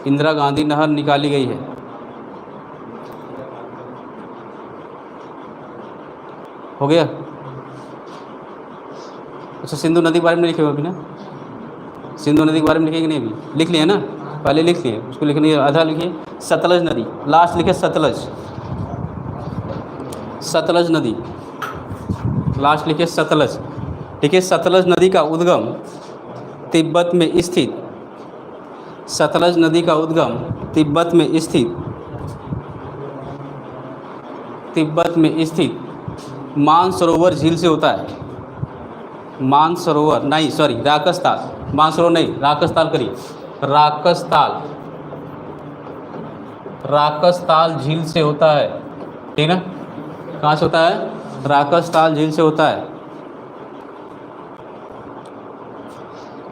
इंदिरा गांधी नहर निकाली गई है? हो गया। अच्छा, सिंधु नदी के बारे में लिखे हो अभी ना? सिंधु नदी के बारे में लिखे कि नहीं? अभी लिख लिए ना? पहले लिख लिए, उसको लिखने आधा लिखिए। सतलज नदी, लास्ट लिखे सतलज। सतलज नदी, लास्ट लिखिए सतलज। ठीक है, सतलज नदी का उद्गम तिब्बत में स्थित, सतलज नदी का उद्गम तिब्बत में स्थित, तिब्बत में स्थित मानसरोवर झील से होता है। मानसरोवर नहीं, सॉरी, राकसताल, मानसरोवर नहीं, राकसताल करिए, राकसताल, राकसताल झील से होता है। ठीक ना? कहाँ से होता है? राकसताल झील से होता है।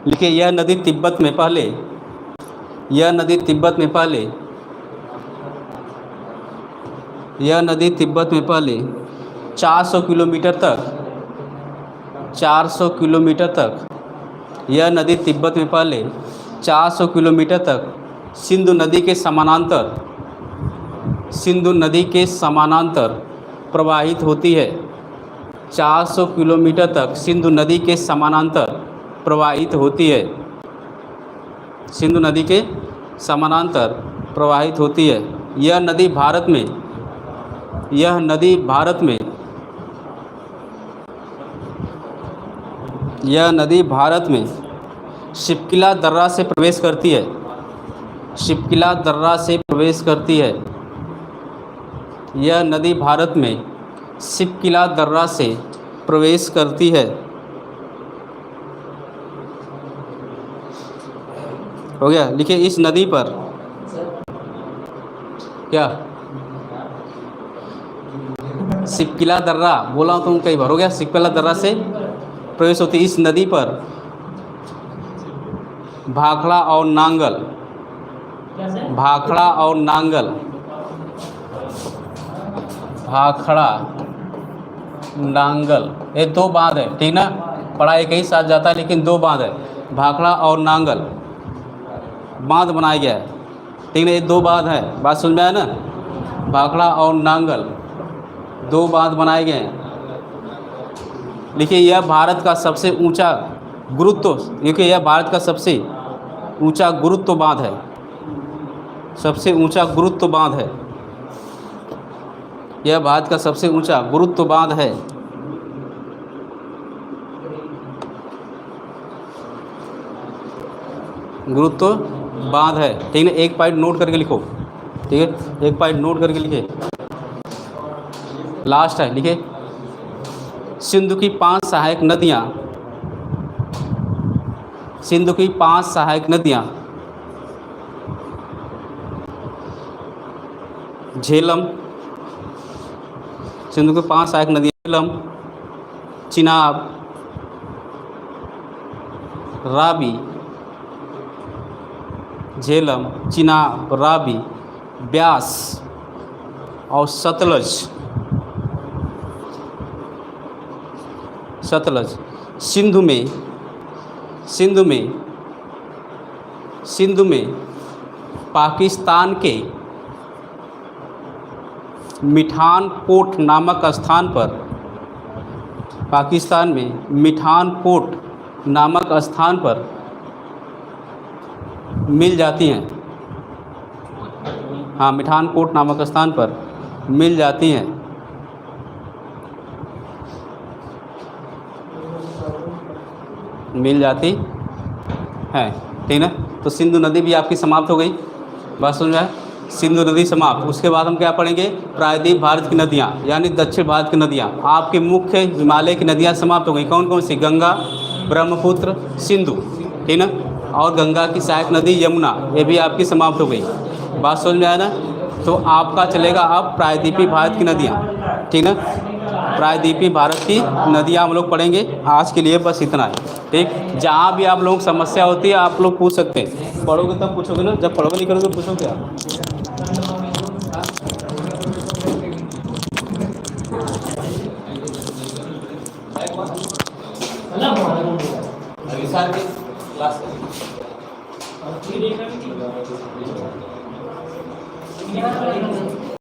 लिखिए, यह नदी तिब्बत में पहले, यह नदी तिब्बत में पहले, यह नदी तिब्बत में पहले 400 किलोमीटर तक, 400 किलोमीटर तक, यह नदी तिब्बत में पहले 400 किलोमीटर तक सिंधु नदी के समानांतर, सिंधु नदी के समानांतर प्रवाहित होती है। 400 किलोमीटर तक सिंधु नदी के समानांतर प्रवाहित होती है, सिंधु नदी के समानांतर प्रवाहित होती है। यह नदी भारत में, यह नदी भारत में, यह नदी भारत में शिपकिला दर्रा से प्रवेश करती है, शिपकिला दर्रा से प्रवेश करती है। यह नदी भारत में शिपकिला दर्रा से प्रवेश करती है। हो गया? लिखिए, इस नदी पर क्या शिपकिला दर्रा बोला हूँ तुम कई बार। हो गया? शिपकिला दर्रा से प्रवेश होती है। इस नदी पर भाखड़ा और नांगल, भाखड़ा और नांगल, भाखड़ा नांगल, ये दो बांध है। ठीक ना? पढ़ा एक ही साथ जाता है, लेकिन दो बांध है, भाखड़ा और नांगल बांध बनाया गया है। ठीक ना? ये दो बांध है, बात समझ में आया ना? भाखड़ा और नांगल दो बांध बनाए गए हैं। लिखिए, यह भारत का सबसे ऊंचा गुरुत्व, देखिए यह भारत का सबसे ऊंचा गुरुत्व बांध है, सबसे ऊंचा गुरुत्व बांध है। यह भारत का सबसे ऊंचा गुरुत्व बांध है। गुरुत्व बांध है। ठीक है? एक पॉइंट नोट करके लिखो। ठीक है? एक पॉइंट नोट करके लिखे। लास्ट है, लिखे, सिंधु की 5 सहायक नदियाँ, सिंधु की 5 सहायक नदियाँ झेलम, सिंधु की 5 सहायक नदियाँ झेलम, चिनाब, रावी, झेलम, चिनाब, रावी, ब्यास और सतलज, सतलज सिंधु में, सिंधु में, सिंधु में पाकिस्तान के मिठानकोट नामक स्थान पर, पाकिस्तान में मिठानकोट नामक स्थान पर मिल जाती हैं। हाँ, मिठानकोट नामक स्थान पर मिल जाती हैं। मिल जाती है। ठीक ना? तो सिंधु नदी भी आपकी समाप्त हो गई। बात सुन रहा है? सिंधु नदी समाप्त। उसके बाद हम क्या पढ़ेंगे? प्रायद्वीप भारत की नदियाँ, यानी दक्षिण भारत की नदियाँ। आपके मुख्य हिमालय की नदियाँ समाप्त हो गई। कौन कौन सी? गंगा, ब्रह्मपुत्र, सिंधु। ठीक ना? और गंगा की सहायक नदी यमुना, ये भी आपकी समाप्त हो गई। बात समझ में आया ना? तो आपका चलेगा अब प्रायद्वीपीय भारत की नदियाँ। ठीक ना? प्रायद्वीपीय भारत की नदियाँ हम लोग पढ़ेंगे। आज के लिए बस इतना है। ठीक? जहाँ भी आप लोगों को समस्या होती है आप लोग पूछ सकते हैं। पढ़ोगे तब पूछोगे ना, जब पढ़ोगे नहीं करोगे पूछोगे आप। अभी सारे क्लास